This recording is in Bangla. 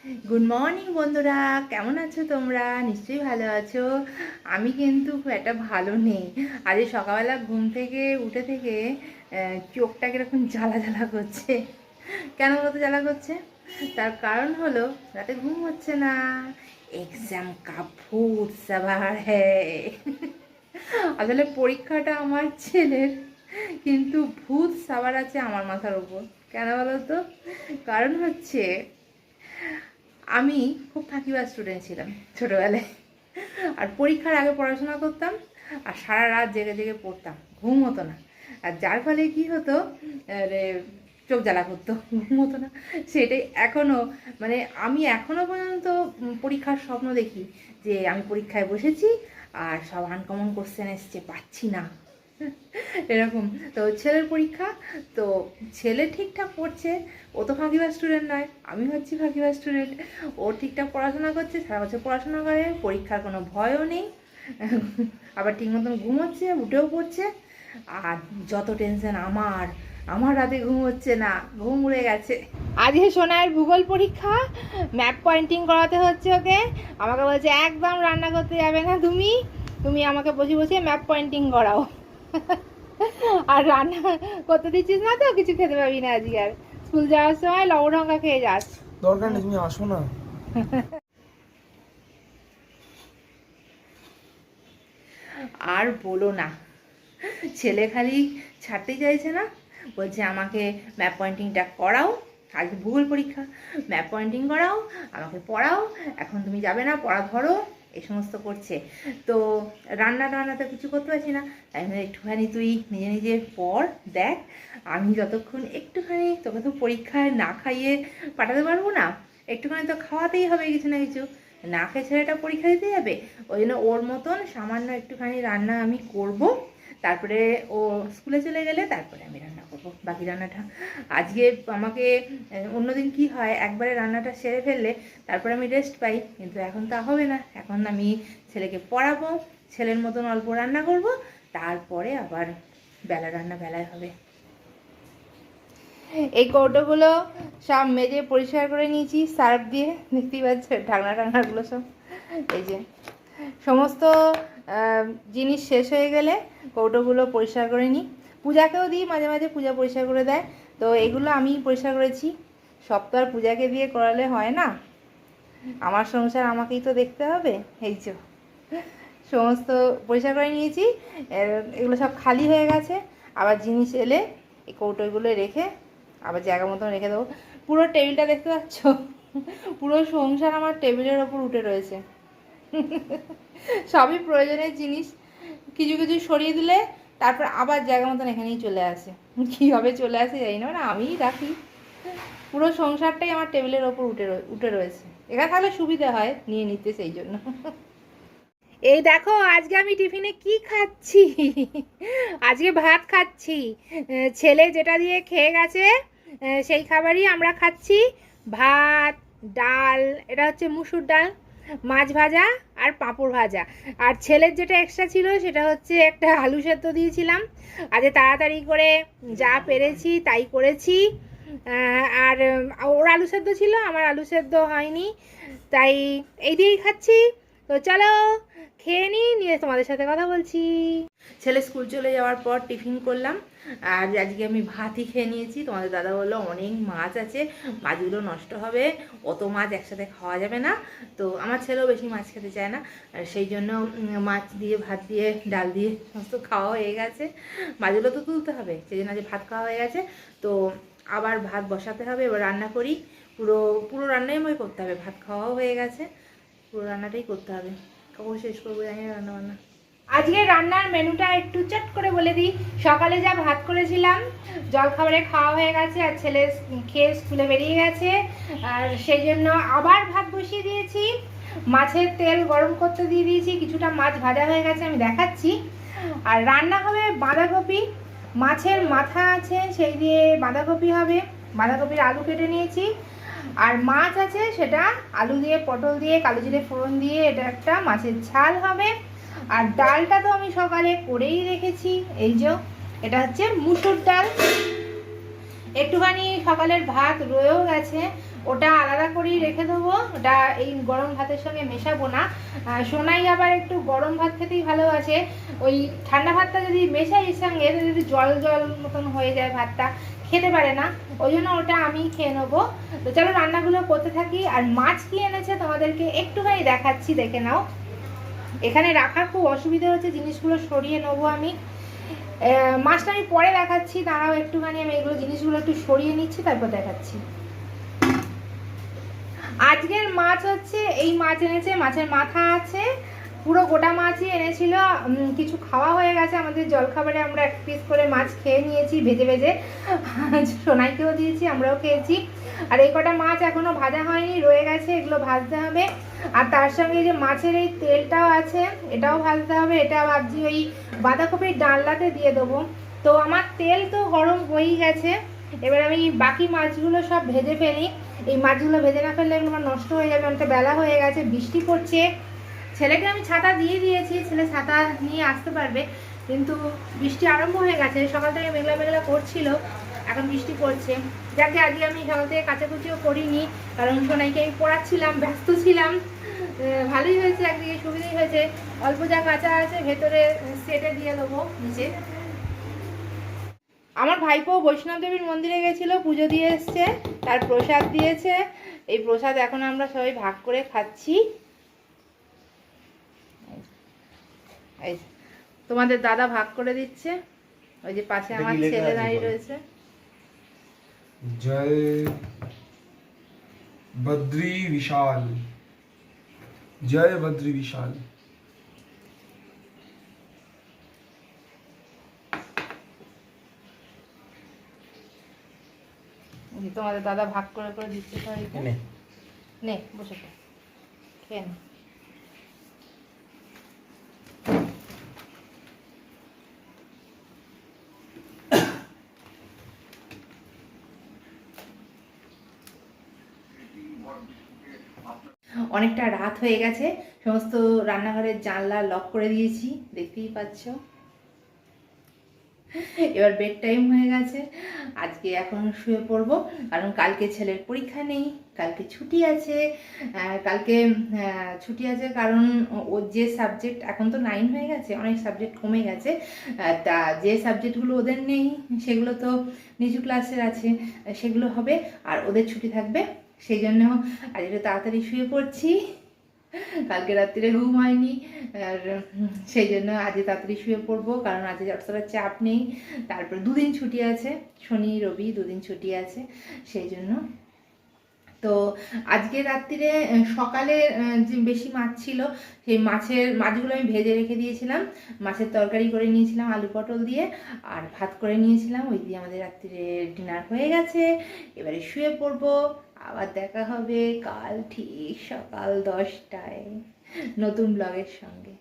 গুড মর্নিং বন্ধুরা, কেমন আছো তোমরা? নিশ্চয়ই ভালো আছো। আমি কিন্তু খুব একটা ভালো নেই। আজ সকালবেলা ঘুম থেকে উঠে থেকে চোখটা কিরকম জ্বালা জ্বালা করছে। কেন বলতে জ্বালা করছে? তার কারণ হলো রাতে ঘুম হচ্ছে না। এক্সাম কা ভূত সাবার হ্যায়। আসলে পরীক্ষাটা আমার ছেলের, কিন্তু ভূত সাবার আছে আমার মাথার উপর। কেন বলো তো? কারণ হচ্ছে আমি খুব ফাঁকিবাজ স্টুডেন্ট ছিলাম ছোটোবেলায়। আর পরীক্ষার আগে পড়াশোনা করতাম আর সারা রাত জেগে জেগে পড়তাম, ঘুম হতো না। আর যার ফলে কি হতো, চোখ জ্বালা করতো, ঘুম হতো না। সেটাই এখনও, মানে আমি এখনও পর্যন্ত পরীক্ষার স্বপ্ন দেখি যে আমি পরীক্ষায় বসেছি আর সব আনকমন কোশ্চেন এসছে, পাচ্ছি না। এরকম। তো ছেলের পরীক্ষা, তো ছেলে ঠিকঠাক পড়ছে, ও তো ফাঁকিবাজ স্টুডেন্ট নয়, আমি হচ্ছি ফাঁকিবাজ স্টুডেন্ট। ও ঠিকঠাক পড়াশোনা করছে, সারা বছর পড়াশোনা করে, পরীক্ষার কোনো ভয়ও নেই, আবার ঠিক মতন ঘুমোচ্ছে, উঠেও পড়ছে। আর যত টেনশন আমার, আমার রাতে ঘুম হচ্ছে না, ঘুম উড়ে গেছে। আজকে সোনার ভূগোল পরীক্ষা, ম্যাপ পয়েন্টিং করাতে হচ্ছে ওকে। আমাকে বলছে একদম রান্না করতে যাবে না তুমি, তুমি আমাকে বসে বসে ম্যাপ পয়েন্টিং করাও। আর রান্না করতে দিচ্ছিস না তো, কিছু খেতে পাবি না আজকে। আর স্কুল যাওয়ার সময় লবণঙ্কা খেয়ে যাস। দরকার নেই, তুমি আসো না। আর বলো না, ছেলে খালি ছাড়তেই চাইছে না, বলছে আমাকে ম্যাপ পয়েন্টিংটা করাও। আজকে ভূগোল পরীক্ষা, ম্যাপ পয়েন্টিং করাও, আমাকে পড়াও, এখন তুমি যাবে না, পড়া ধরো, এই সমস্ত করছে। তো রান্নাতে কিছু করতে পারছি না, তাই একটুখানি তুই নিজে নিজে পড়, দেখ। আমি যতক্ষণ একটুখানি, তোকে তো পরীক্ষায় না খাইয়ে পাঠাতে পারবো না, একটুখানি তো খাওয়াতেই হবে কিছু না কিছু। না খেয়ে ছেলেটা পরীক্ষা দিতে যাবে, ওই জন্য ওর মতন সামান্য একটুখানি রান্না আমি করব। তারপরে ও স্কুলে চলে গেলে তারপরে আমি রান্না করব বাকি রান্নাটা। আজকে আমাকে, অন্যদিন কি হয়, একবারে রান্নাটা সেরে ফেললে তারপরে আমি রেস্ট পাই, কিন্তু এখন তা হবে না। এখন আমি ছেলেকে পড়াবো, ছেলের মতন অল্প রান্না করব, তারপরে আবার বেলা রান্না বেলায় হবে। এই কৌটোগুলো সব মেজে পরিষ্কার করে নিয়েছি সার্ফ দিয়ে, দেখতেই পাচ্ছ ঢাকনাগুলো সব। এই যে সমস্ত জিনিস শেষ হয়ে গেলে কৌটোগুলো পরিষ্কার করে নিই। পূজাকেও দিই, মাঝে মাঝে পূজা পরিষ্কার করে দেয়। তো এগুলো আমি পরিষ্কার করেছি, সব তো আর পূজাকে দিয়ে করালে হয় না, আমার সংসার আমাকেই তো দেখতে হবে। এই যে সমস্ত পরিষ্কার করে নিয়েছি, এগুলো সব খালি হয়ে গেছে। আবার জিনিস এলে এই কৌটোগুলো রেখে আবার জায়গা মতন রেখে দেবো। পুরো টেবিলটা দেখতে পাচ্ছ, পুরো সংসার আমার টেবিলের ওপর উঠে রয়েছে। সবই প্রয়োজনের জিনিস, কিছু কিছু সরিয়ে দিলে তারপর আবার জায়গা মতন এখানেই চলে আসে। কীভাবে চলে আসে জানি না, মানে আমিই রাখি। পুরো সংসারটাই আমার টেবিলের ওপর উঠে রয়েছে। এখানে তাহলে সুবিধা হয় নিয়ে নিতে, সেই জন্য। এই দেখো আজকে আমি টিফিনে কি খাচ্ছি। আজকে ভাত খাচ্ছি, ছেলে যেটা দিয়ে খেয়ে গেছে সেই খাবারই আমরা খাচ্ছি। ভাত, ডাল, এটা হচ্ছে মুসুর ডাল, মাছ ভাজা আর পাঁপড় ভাজা। আর ছেলের যেটা এক্সট্রা ছিল সেটা হচ্ছে একটা আলু সেদ্ধ দিয়েছিলাম। আজকে তাড়াতাড়ি করে যা পেরেছি তাই করেছি। আর ওর আলু সেদ্ধ ছিল, আমার আলু সেদ্ধ হয়নি, তাই এই দিয়েই খাচ্ছি। তো চলো খেয়ে নিয়ে তোমাদের সাথে কথা বলছি। ছেলে স্কুল চলে যাওয়ার পর টিফিন করলাম, আর আজকে আমি ভাতই খেয়ে নিয়েছি। তোমাদের দাদা বললো অনেক মাছ আছে, মাছগুলো নষ্ট হবে, অত মাছ একসাথে খাওয়া যাবে না। তো আমার ছেলেও বেশি মাছ খেতে চায় না, সেই জন্য মাছ দিয়ে, ভাত দিয়ে, ডাল দিয়ে সমস্ত খাওয়া হয়ে গেছে। মাছগুলো তো তুলতে হবে, সেই জন্য আজ ভাত খাওয়া হয়ে গেছে। তো আবার ভাত বসাতে হবে, এবার রান্না করি। পুরো পুরো রান্নাই আমাকে করতে হবে, ভাত খাওয়াও হয়ে গেছে, পুরো রান্নাটাই করতে হবে। কখন শেষ করবো জানি না রান্না বান্না। আজকে রান্নার মেনুটা একটু চট করে বলে দিই। সকালে যা ভাত করেছিলাম, জলখাবারে খাওয়া হয়ে গেছে, আর ছেলে খেয়ে স্কুলে বেরিয়ে গেছে, আর সেই জন্য আবার ভাত বসিয়ে দিয়েছি। মাছের তেল গরম করতে দিয়ে দিয়েছি, কিছুটা মাছ ভাজা হয়ে গেছে, আমি দেখাচ্ছি। আর রান্না হবে বাঁধাকপি, মাছের মাথা আছে সেই দিয়ে বাঁধাকপি হবে, বাঁধাকপির আলু কেটে নিয়েছি। আর মাছ আছে, সেটা আলু দিয়ে, পটল দিয়ে, কালো জিরে ফোড়ন দিয়ে এটা একটা মাছের ঝাল হবে। আর ডালটা তো আমি সকালে করেই রেখেছি, এই যে এটা হচ্ছে মুসুর ডাল। একটুখানি সকালের ভাত রয়েও গেছে, ওটা আলাদা করেই রেখে দেবো। ওটা এই গরম ভাতের সঙ্গে মেশাবো না। সোনাই আবার একটু গরম ভাত খেতেই ভালোবাসে। ওই ঠান্ডা ভাতটা যদি মেশাই এর সঙ্গে যদি জল জল মতন হয়ে যায়, ভাতটা খেতে পারে না, ওই জন্য ওটা আমি খেয়ে নেবো। তো চলো রান্নাগুলো করতে থাকি। আর মাছ কি এনেছে তোমাদেরকে একটুখানি দেখাচ্ছি, দেখে নাও। এখানে রাখার খুব অসুবিধা হচ্ছে, জিনিসগুলো সরিয়ে নেবো আমি। মাছটা আমি পরে দেখাচ্ছি, দাঁড়াও একটুখানি, আমি এগুলো জিনিসগুলো একটু সরিয়ে নিচ্ছি, তারপর দেখাচ্ছি। আজকের মাছ হচ্ছে এই মাছ এনেছে, মাছের মাথা আছে, পুরো গোটা মাছই এনেছিল। কিছু খাওয়া হয়ে গেছে আমাদের জলখাবারে, আমরা এক পিস করে মাছ খেয়ে নিয়েছি ভেজে ভেজে, সোনাইকেও দিয়েছি, আমরাও খেয়েছি। আর এই কটা মাছ এখনো ভাজা হয়নি, রয়ে গেছে, এগুলো ভাজতে হবে। আর তার সঙ্গে যে মাছের এই তেলটাও আছে, এটাও ভাজতে হবে। এটা ভাবছি ওই বাঁধাকপির ডালনাতে দিয়ে দেবো। তো আমার তেল তো গরম হয়েই গেছে, এবার আমি বাকি মাছগুলো সব ভেজে ফেলি। এই মাছগুলো ভেজে না ফেললে এগুলো নষ্ট হয়ে যাবে, অনেকটা বেলা হয়ে গেছে, বৃষ্টি পড়ছে। ছেলেকে আমি ছাতা দিয়ে দিয়েছি, ছেলে ছাতা নিয়ে আসতে পারবে, কিন্তু বৃষ্টি আরম্ভ হয়ে গেছে, সকাল থেকে মেঘলা মেঘলা করছিল, এখন বৃষ্টি পড়ছে। যাকে আজকে আমি সকাল থেকে কাচাকুচিও করিনি, কারণ সোনাইকে আমি পড়াচ্ছিলাম, ব্যস্ত ছিলাম। ভালোই হয়েছে, একদিকে সুবিধাই হয়েছে, অল্প যা কাঁচা আছে ভেতরে সেটে দিয়ে দেবো নিচে। আমার ভাইপো বৈষ্ণব দেবীর মন্দিরে গেছিল, পুজো দিয়ে এসছে, তার প্রসাদ দিয়েছে। এই প্রসাদ এখন আমরা সবাই ভাগ করে খাচ্ছি। এই তোমাদের দাদা ভাগ করে দিচ্ছে, ওই যে পাশে আমার ছেলে দাঁড়িয়ে রয়েছে। জয় বদ্রী বিশাল, জয় বদ্রী বিশাল। তোমাদের দাদা ভাগ করে করে দিচ্ছে সবাইকে। নে বসে খেয়ে নে। অনেকটা রাত হয়ে গেছে, সমস্ত রান্নাঘরের জানলা লক করে দিয়েছি, দেখতেই পাচ্ছ। এবার বেড টাইম হয়ে গেছে, আজকে এখন শুয়ে পড়বো, কারণ কালকে ছেলের পরীক্ষা নেই, কালকে ছুটি আছে। কালকে ছুটি আছে কারণ ওর যে সাবজেক্ট, এখন তো 9 হয়ে গেছে, অনেক সাবজেক্ট কমে গেছে, তা যে সাবজেক্টগুলো ওদের নেই সেগুলো তো নিচু ক্লাসের আছে, সেগুলো হবে, আর ওদের ছুটি থাকবে। সেই জন্য আজ একটু তাড়াতাড়ি শুয়ে পড়ছি, কালকে রাত্রিরে ঘুম হয়নি, আর সেই জন্য আজকে তাড়াতাড়ি শুয়ে পড়বো, কারণ আজকে অতটা চাপ নেই। তারপর 2 দিন ছুটি আছে, শনি রবি 2 দিন ছুটি আছে, সেই জন্য। তো আজকে রাত্রিরে সকালে যে বেশি মাছ ছিল, সেই মাছগুলো আমি ভেজে রেখে দিয়েছিলাম, মাছের তরকারি করে নিয়েছিলাম আলু পটল দিয়ে, আর ভাত করে নিয়েছিলাম, ওই দিয়ে আমাদের রাত্রিরে ডিনার হয়ে গেছে। এবারে শুয়ে পড়বো, আবার দেখা হবে কাল ঠিক সকাল 10টায় নতুন ব্লগের সঙ্গে।